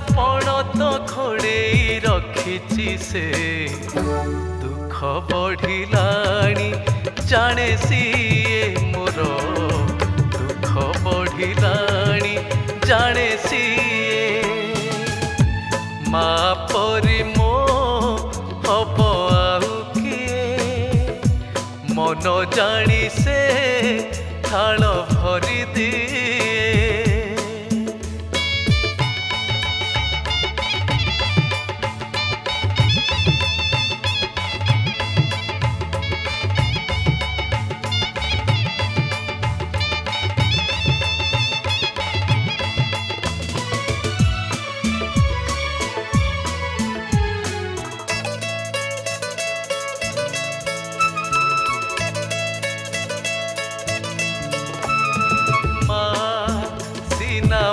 ପଣ ତ ଘୋଡ଼େଇ ରଖିଛି ସେ ଦୁଃଖ ବଢ଼ିଲାଣି ଜାଣେ ସିଏ ମୋର ଦୁଃଖ ବଢ଼ିଲାଣି ଜାଣେ ସିଏ ମା ପରି ମୋ ହବ ଆଉ କିଏ ମନ ଜାଣି ସେ ଥାଳ ଭରି ଦିଏ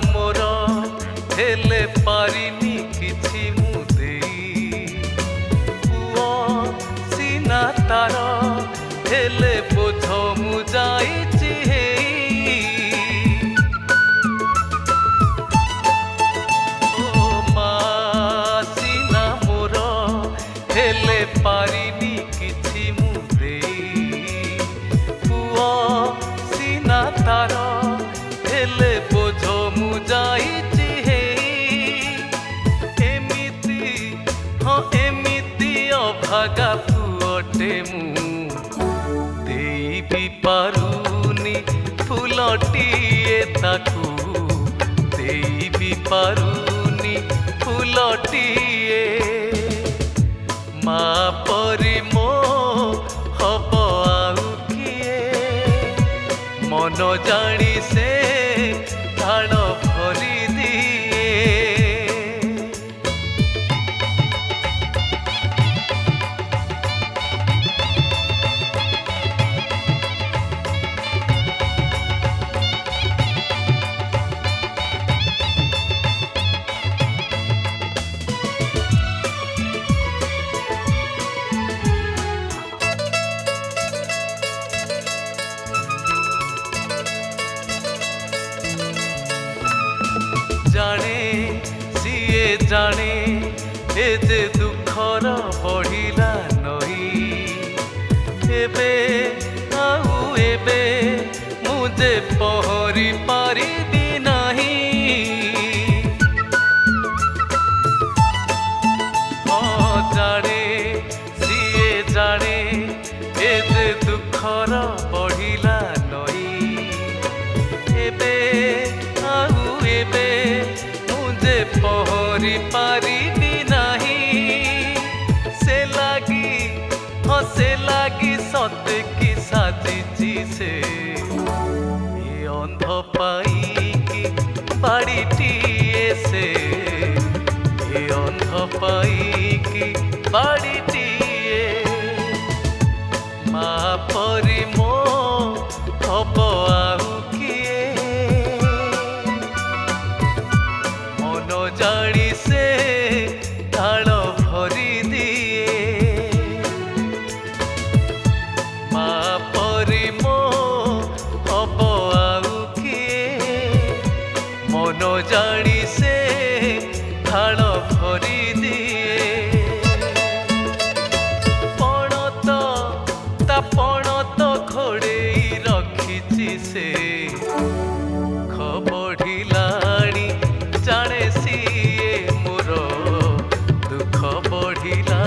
मोर हेले पारिनी किछि मु देई पुओ सीना तार हेले बोझ मु जाइछि ओ मा सीना मोर हेले पारिनी किछि मु देई पुओ सीना तार हेले बोझ मु जाइछि एमिति हाँ एमिति अभागा पुअटे मु देई भी पारुनी फुलटिए ताकू देई भी पारुनी फुलटिए मा परि मो हब आउ किए मन जानी से ढाल भरी दिए जाने सिए जाने ए जे दुखर बढ़िला नई एबे आउ एबे मुझे पहरी पारिबी नहीं हाँ जाने सिए जाने ए जे दुखर बढ़िला नई एबे आउ एबे मुझे पहरी पारिबी नहीं से लागी सते की साजिची से ये अंध पाई की बाड़ीटिए से ये अंध पाई की बाड़ीटिए मा परि मो हब आउ किए मन जानी से ढाल भरी दिए मा परि मो हब आउ किए मन जानी से ढाल भरी दिए पण तो घोड़ेई रखिछि से बढ़िलाणी जाने सिए मोर दुख बढ़िला